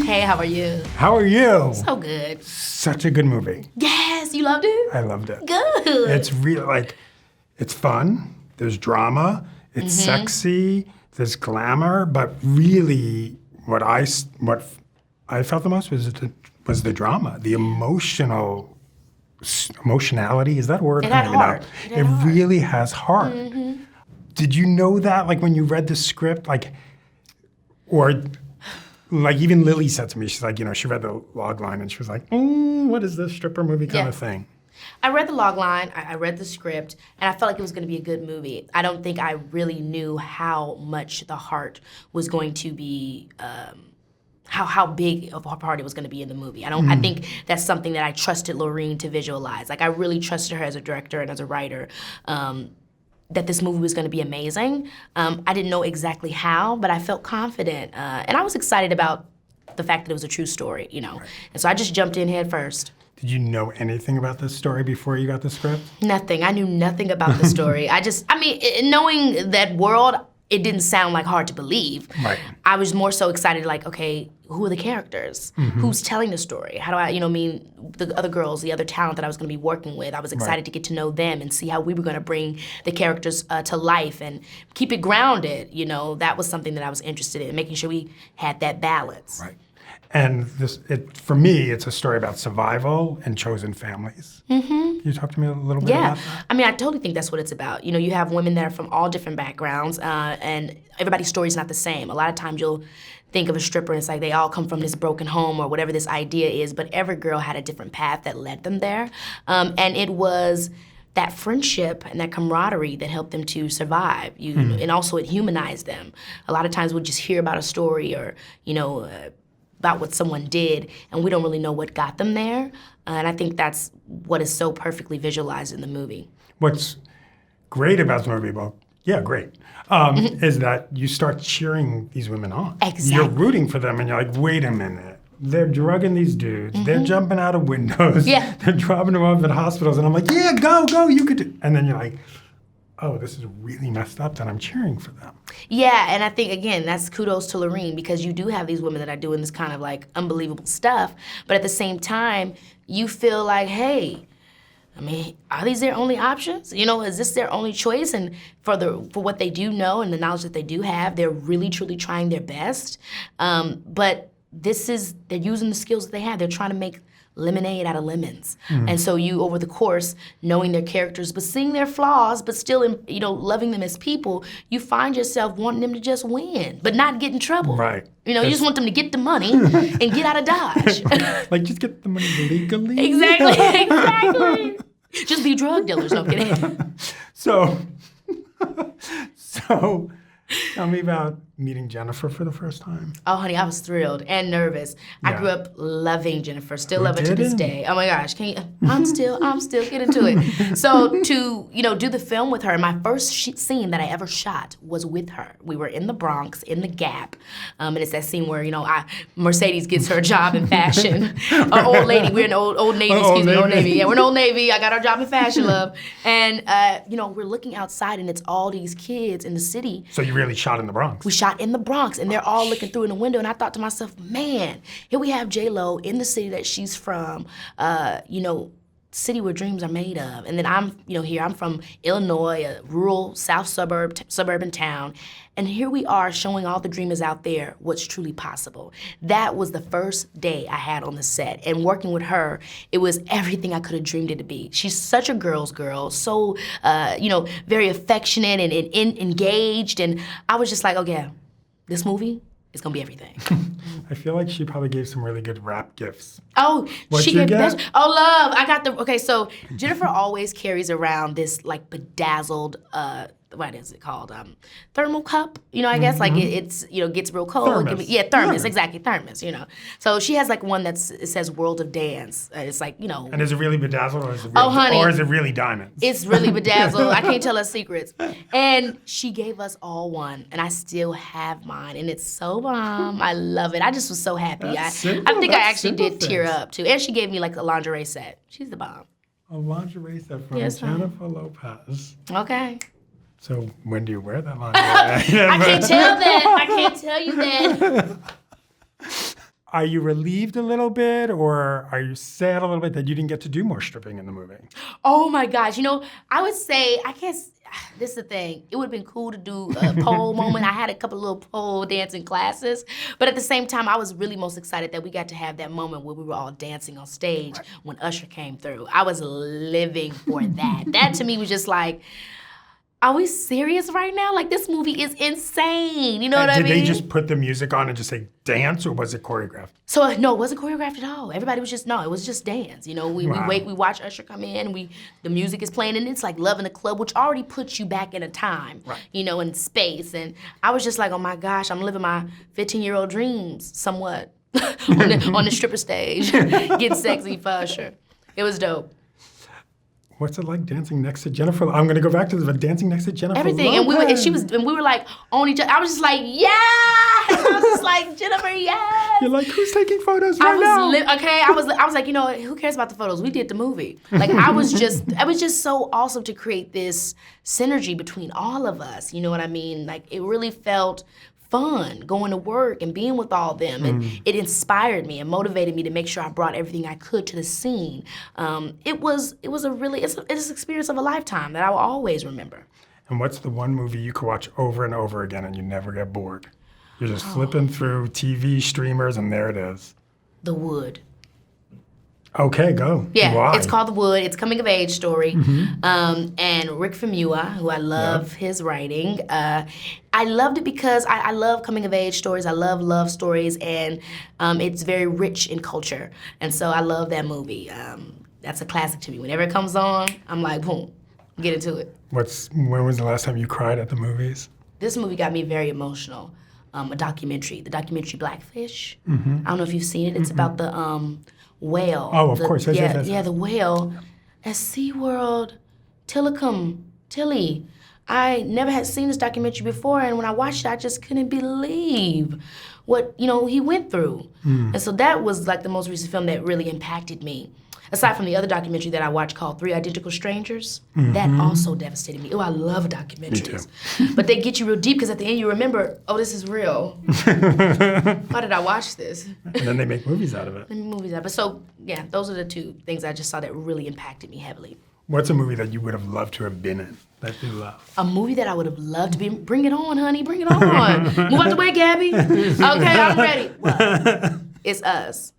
Hey, how are you? How are you? So good. Such a good movie. Yes, you loved it? I loved it. Good. It's real, like, it's fun. There's drama. It's sexy. There's glamour. But really, what I felt the most was the drama, the emotionality. Is that a word? It had heart. It really has heart. Did you know that, like, when you read the script, like, or, like, even Lily said to me, she's like, she read the log line and she was like, what is this stripper movie kind of thing? I read the log line, I read the script, and I felt like it was going to be a good movie. I don't think I really knew how much the heart was going to be, how big of a part it was going to be in the movie. I think that's something that I trusted Lorene to visualize. Like, I really trusted her as a director and as a writer, that this movie was going to be amazing. I didn't know exactly how, but I felt confident. And I was excited about the fact that it was a true story, Right. And so I just jumped in head first. Did you know anything about this story before you got the script? Nothing. I knew nothing about the story. Knowing that world, it didn't sound like hard to believe. Right. I was more so excited, like, okay, who are the characters? Who's telling the story? How do I, the other girls, the other talent that I was going to be working with, I was excited to get to know them and see how we were going to bring the characters to life and keep it grounded. That was something that I was interested in, making sure we had that balance. Right. And for me, it's a story about survival and chosen families. Can you talk to me a little bit about that? I totally think that's what it's about. You have women that are from all different backgrounds, and everybody's story's not the same. A lot of times you'll think of a stripper and it's like they all come from this broken home or whatever this idea is, but every girl had a different path that led them there. And it was that friendship and that camaraderie that helped them to survive. And also it humanized them. A lot of times we'll just hear about a story or, about what someone did, and we don't really know what got them there. And I think that's what is so perfectly visualized in the movie. What's great about the movie, is that you start cheering these women on. Exactly. You're rooting for them, and you're like, wait a minute. They're drugging these dudes. They're jumping out of windows. Yeah. They're dropping them off at hospitals, and I'm like, yeah, go, you could do. And then you're like, oh, this is really messed up, and I'm cheering for them. Yeah, and I think, again, that's kudos to Lorene, because you do have these women that are doing this kind of, like, unbelievable stuff, but at the same time, you feel like, hey, are these their only options? Is this their only choice? And for what they do know and the knowledge that they do have, they're really, truly trying their best. But they're using the skills that they have. They're trying to make lemonade out of lemons. And so you, over the course, knowing their characters, but seeing their flaws, but still, loving them as people, you find yourself wanting them to just win, but not get in trouble. Right. You just want them to get the money and get out of Dodge. Like, just get the money legally. Exactly. Just be drug dealers, no kidding. So, tell me about meeting Jennifer for the first time. Oh, honey, I was thrilled and nervous. Yeah. I grew up loving Jennifer, still love her to this day. Oh my gosh, I'm still getting to it. So to, do the film with her, my first scene that I ever shot was with her. We were in the Bronx, in the Gap, and it's that scene where, Mercedes gets her job in fashion. Old Lady, we're in Old Navy, Old Navy. Yeah, we're in Old Navy, I got our job in fashion, love. And, we're looking outside and it's all these kids in the city. So you really shot in the Bronx? We shot in the Bronx, and they're all looking through in the window, and I thought to myself, man, here we have J-Lo in the city that she's from, city where dreams are made of. And then I'm from Illinois, a rural south suburban town, and here we are showing all the dreamers out there what's truly possible. That was the first day I had on the set, and working with her, it was everything I could have dreamed it to be. She's such a girl's girl, so, very affectionate and engaged, and I was just like, oh yeah, this movie is gonna be everything. I feel like she probably gave some really good rap gifts. Oh, What'd she you gave get? okay, so Jennifer always carries around this like bedazzled, what is it called? Thermal cup, I guess like it's, gets real cold. Thermos. Thermos, exactly, thermos, So she has like one it says World of Dance. It's like, And is it really bedazzled or is it really, honey, or is it really diamonds? It's really bedazzled. I can't tell her secrets. And she gave us all one, and I still have mine, and it's so bomb. I love it. I just was so happy. I think I actually did tear up too. And she gave me like a lingerie set. She's the bomb. A lingerie set from Yes, Jennifer Lopez. Okay. So when do you wear that lingerie? I can't tell that. I can't tell you that. Are you relieved a little bit, or are you sad a little bit that you didn't get to do more stripping in the movie? Oh my gosh, you know, I would say, I guess, this is the thing. It would have been cool to do a pole moment. I had a couple little pole dancing classes, but at the same time, I was really most excited that we got to have that moment where we were all dancing on stage when Usher came through. I was living for that. That to me was just like, are we serious right now? Like, this movie is insane. You know what I mean? Did they just put the music on and just say dance, or was it choreographed? So, no, it wasn't choreographed at all. Everybody was just, no, it was just dance. You know, we watch Usher come in, the music is playing, and it's like Love in the Club, which already puts you back in a time, you know, in space. And I was just like, oh my gosh, I'm living my 15-year-old dreams somewhat on the stripper stage, getting sexy for Usher. It was dope. What's it like dancing next to Jennifer? I'm gonna go back to this, but dancing next to Jennifer Everything, Lopez. and we were like on each other. I was just like, yeah. I was just like, Jennifer, yes. You're like, who's taking photos right now? I was like, you know, who cares about the photos? We did the movie. Like, it was just so awesome to create this synergy between all of us. You know what I mean? Like, it really felt fun going to work and being with all them, and it inspired me and motivated me to make sure I brought everything I could to the scene. It's an experience of a lifetime that I will always remember. And what's the one movie you could watch over and over again and you never get bored? You're just flipping through TV streamers and there it is. The Wood. Okay, go. Yeah, Why? It's called The Wood. It's a coming-of-age story. And Rick Famuyiwa, who I love his writing, I loved it because I love coming-of-age stories. I love love stories, and it's very rich in culture. And so I love that movie. That's a classic to me. Whenever it comes on, I'm like, boom, get into it. When was the last time you cried at the movies? This movie got me very emotional. The documentary Blackfish. I don't know if you've seen it. It's about the whale. Oh, of course. Yes. Yeah, the whale at SeaWorld, Tilly. I never had seen this documentary before, and when I watched it, I just couldn't believe what, you know, he went through. And so that was like the most recent film that really impacted me. Aside from the other documentary that I watched called Three Identical Strangers, that also devastated me. Oh, I love documentaries. Me too. But they get you real deep because at the end you remember, oh, this is real. Why did I watch this? And then they make movies out of it. But so, yeah, those are the two things I just saw that really impacted me heavily. What's a movie that you would have loved to have been in that you love? A movie that I would have loved to be in? Bring it on, honey, bring it on. Move out the way, Gabby. Okay, I'm ready. Well, it's Us.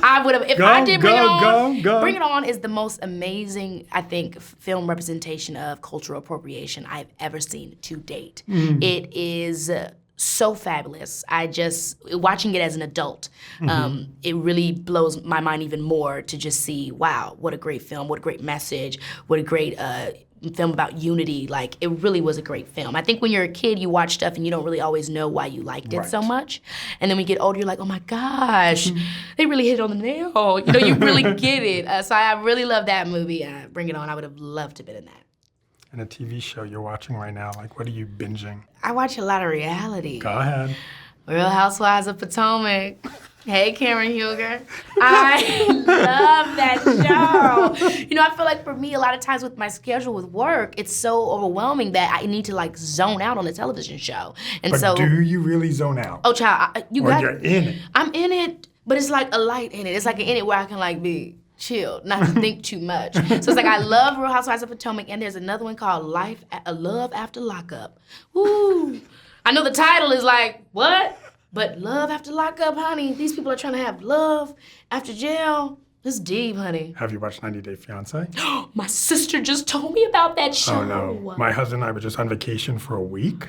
I would have, if I did Bring It On, Bring It On is the most amazing, I think, film representation of cultural appropriation I've ever seen to date. It is so fabulous. Watching it as an adult, it really blows my mind even more to just see, wow, what a great film, what a great message, what a great film about unity. Like, it really was a great film. I think when you're a kid, you watch stuff and you don't really always know why you liked it so much. And then when you get older, you're like, oh my gosh, they really hit it on the nail. You know, you really get it. So I really love that movie, Bring It On. I would have loved to have been in that. And a TV show you're watching right now, like, what are you binging? I watch a lot of reality. Go ahead. Real Housewives of Potomac. Hey, Cameron Huger. I love that show. You know, I feel like for me, a lot of times with my schedule with work, it's so overwhelming that I need to like zone out on a television show. And but do you really zone out? Oh, child, you're in it. I'm in it, but it's like a light in it. It's like an in it where I can like be chilled, not to think too much. So it's like I love Real Housewives of Potomac, and there's another one called Love After Lockup. Woo! I know the title is like, what? But love after lockup, honey. These people are trying to have love after jail. It's deep, honey. Have you watched 90 Day Fiancé? My sister just told me about that show. Oh, no. My husband and I were just on vacation for a week.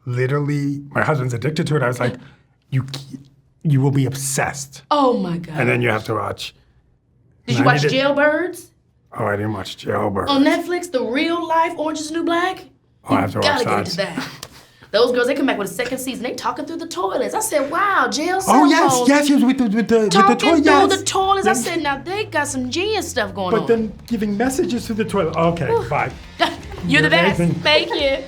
Literally, my husband's addicted to it. I was like, you will be obsessed. Oh, my God. And then you have to watch. Did you watch Jailbirds? Oh, I didn't watch Jailbirds. On Netflix, the real life Orange is the New Black? Oh, I have to watch that. You gotta get into that. Those girls, they come back with a second season. They talking through the toilets. I said, wow, jail cell phones. Yes, with the talking toilet. through the toilets. I said, now they got some genius stuff going on. But then giving messages through the toilet. Okay, bye. You're the best. Thank you.